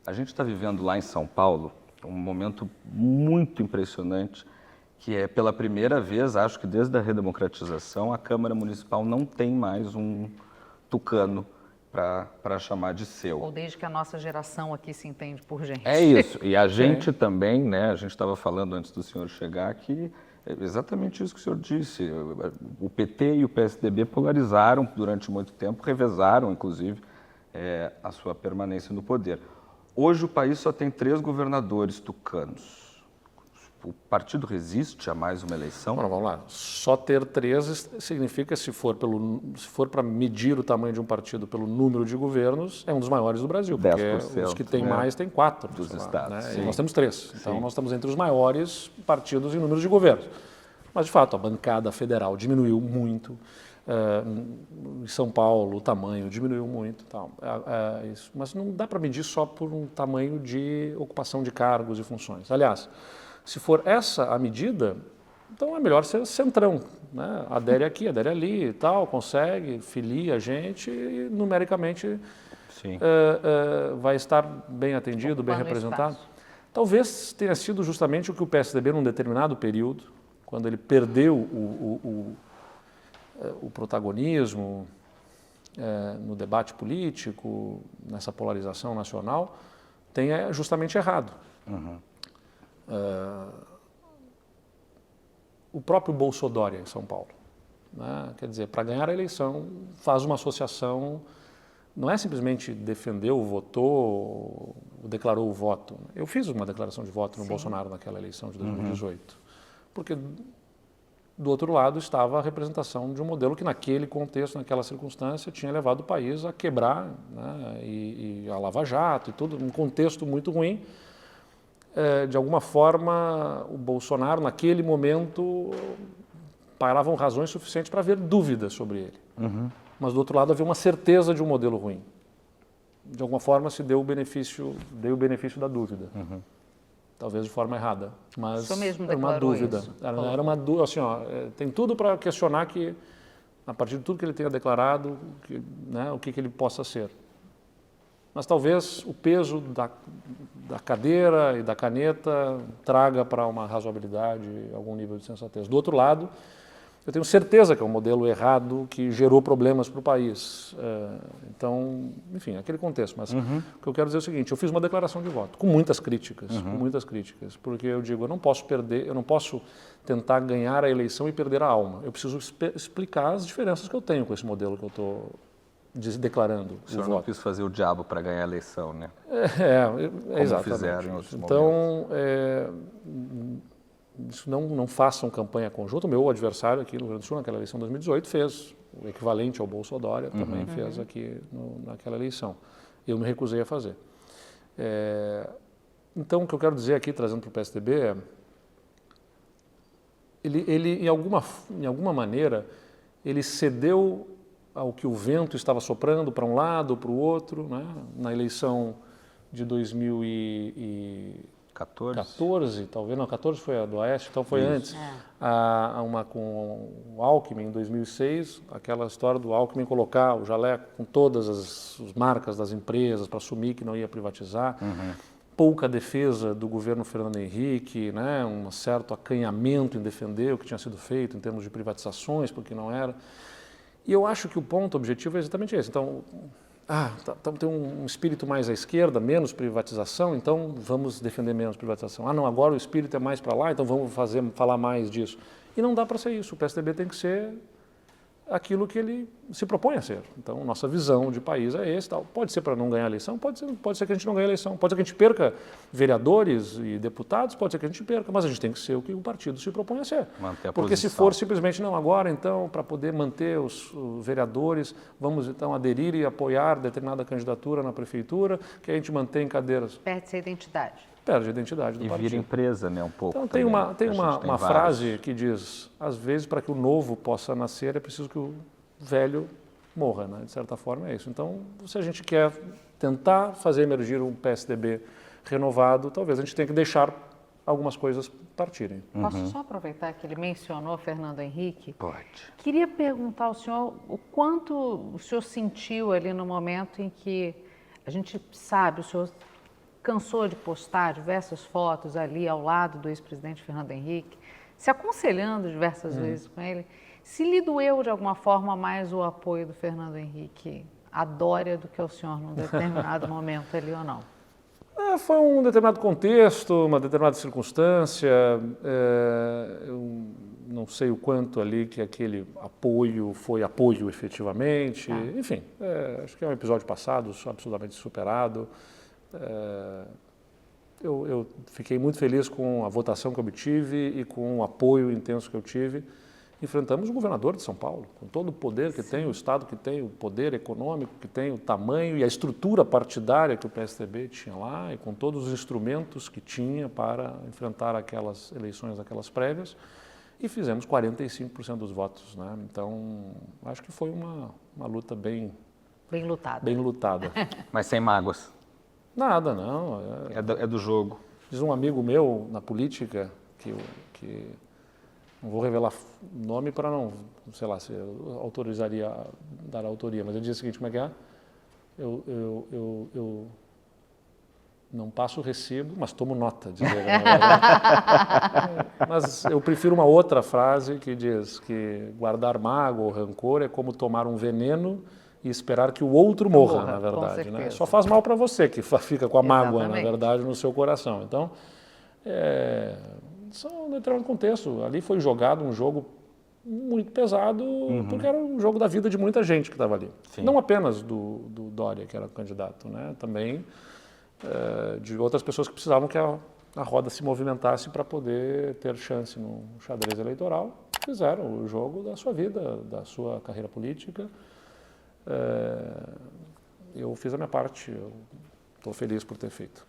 A gente está vivendo lá em São Paulo um momento muito impressionante, que é pela primeira vez, acho que desde a redemocratização, a Câmara Municipal não tem mais um tucano para chamar de seu. Ou desde que a nossa geração aqui se entende por gente. É isso. E a gente também, né? A gente estava falando antes do senhor chegar que é exatamente isso que o senhor disse. O PT e o PSDB polarizaram durante muito tempo, revezaram, inclusive, a sua permanência no poder. Hoje o país só tem 3 governadores tucanos. O partido resiste a mais uma eleição? Bom, vamos lá. Só ter 3 significa, se for para medir o tamanho de um partido pelo número de governos, é um dos maiores do Brasil. 10%, porque os que têm mais têm 4 dos estados. Né? E nós temos 3. Então nós estamos entre os maiores partidos em número de governos. Mas, de fato, a bancada federal diminuiu muito. Em São Paulo, o tamanho diminuiu muito. Tal. Isso. Mas não dá para medir só por um tamanho de ocupação de cargos e funções. Aliás, se for essa a medida, então é melhor ser centrão, né? Adere aqui, adere ali e tal, consegue, filia a gente e numericamente vai estar bem atendido, bem representado. Espaço. Talvez tenha sido justamente o que o PSDB, num determinado período, quando ele perdeu o protagonismo no debate político, nessa polarização nacional, tenha justamente errado. O próprio Bolsonaro em São Paulo, né? Quer dizer, para ganhar a eleição faz uma associação, não é simplesmente defendeu, votou, declarou o voto. Eu fiz uma declaração de voto no Bolsonaro naquela eleição de 2018, porque do outro lado estava a representação de um modelo que naquele contexto, naquela circunstância, tinha levado o país a quebrar, né? E a Lava Jato e tudo, um contexto muito ruim. De alguma forma, o Bolsonaro, naquele momento, paravam razões suficientes para haver dúvidas sobre ele. Mas, do outro lado, havia uma certeza de um modelo ruim. De alguma forma, se deu o benefício da dúvida. Talvez de forma errada, mas era uma dúvida. Era uma dúvida, assim, tem tudo para questionar que, a partir de tudo que ele tenha declarado, né, o que ele possa ser. Mas talvez o peso da cadeira e da caneta traga para uma razoabilidade, algum nível de sensatez. Do outro lado, eu tenho certeza que é um modelo errado que gerou problemas para o país. Então, enfim, aquele contexto. Mas o que eu quero dizer é o seguinte, eu fiz uma declaração de voto, com muitas críticas, porque eu digo, eu não posso perder, eu não posso tentar ganhar a eleição e perder a alma. Eu preciso explicar as diferenças que eu tenho com esse modelo que eu estou declarando o senhor não quis fazer o diabo para ganhar a eleição, né? Exatamente. Fizeram em outros momentos. Isso não façam campanha conjunta. O meu adversário aqui no Rio Grande do Sul, naquela eleição de 2018, fez o equivalente ao Bolsonaro, também fez aqui naquela eleição. Eu me recusei a fazer. Então, o que eu quero dizer aqui, trazendo para o PSDB, é ele em alguma maneira, ele cedeu ao que o vento estava soprando para um lado ou para o outro, né? Na eleição de 2014, talvez, não, 14 foi a do Aécio, então foi antes, uma com o Alckmin em 2006, aquela história do Alckmin colocar o jaleco com todas as marcas das empresas para assumir que não ia privatizar, pouca defesa do governo Fernando Henrique, né? Um certo acanhamento em defender o que tinha sido feito em termos de privatizações, porque não era. E eu acho que o ponto objetivo é exatamente esse. Então, tem um espírito mais à esquerda, menos privatização, então vamos defender menos privatização. Não, agora o espírito é mais para lá, então vamos falar mais disso. E não dá para ser isso. O PSDB tem que ser aquilo que ele se propõe a ser. Então, nossa visão de país é esse. Tal. Pode ser para não ganhar a eleição, pode ser que a gente não ganhe a eleição, pode ser que a gente perca vereadores e deputados, pode ser que a gente perca, mas a gente tem que ser o que o partido se propõe a ser. Porque se for simplesmente, não, agora então, para poder manter os vereadores, vamos então aderir e apoiar determinada candidatura na prefeitura, que a gente mantém cadeiras. Perde-se a identidade. Perde a identidade do partido. E vira empresa, né, um pouco. Então tem uma frase que diz, às vezes para que o novo possa nascer é preciso que o velho morra, né? De certa forma é isso. Então, se a gente quer tentar fazer emergir um PSDB renovado, talvez a gente tenha que deixar algumas coisas partirem. Posso só aproveitar que ele mencionou Fernando Henrique? Pode. Queria perguntar ao senhor o quanto o senhor sentiu ali no momento em que a gente sabe, o senhor cansou de postar diversas fotos ali ao lado do ex-presidente Fernando Henrique, se aconselhando diversas vezes com ele. Se lhe doeu de alguma forma mais o apoio do Fernando Henrique à Dória do que ao senhor num determinado momento ali ou não? Foi um determinado contexto, uma determinada circunstância. Eu não sei o quanto ali que aquele apoio foi apoio efetivamente. Enfim, acho que é um episódio passado, absolutamente superado. Eu fiquei muito feliz com a votação que eu obtive e com o apoio intenso que eu tive. Enfrentamos o governador de São Paulo, com todo o poder que tem, o Estado que tem, o poder econômico que tem, o tamanho e a estrutura partidária que o PSDB tinha lá, e com todos os instrumentos que tinha para enfrentar aquelas eleições, aquelas prévias, e fizemos 45% dos votos, né? Então, acho que foi uma luta bem lutada. Bem lutada. Mas sem mágoas. Nada, não. É do jogo. Diz um amigo meu na política que não vou revelar nome para não, sei lá, se eu autorizaria dar autoria, mas ele diz o seguinte, como é que é? Eu não passo o recibo, mas tomo nota, diz ele. Mas eu prefiro uma outra frase que diz que guardar mágoa ou rancor é como tomar um veneno e esperar que o outro morra, na verdade. Né? Só faz mal para você, que fica com a mágoa, na verdade, no seu coração. Então, são um determinado contexto. Ali foi jogado um jogo muito pesado, porque era um jogo da vida de muita gente que estava ali. Sim. Não apenas do Dória, que era candidato, né? Também de outras pessoas que precisavam que a roda se movimentasse para poder ter chance no xadrez eleitoral. Fizeram o jogo da sua vida, da sua carreira política. Eu fiz a minha parte, eu estou feliz por ter feito.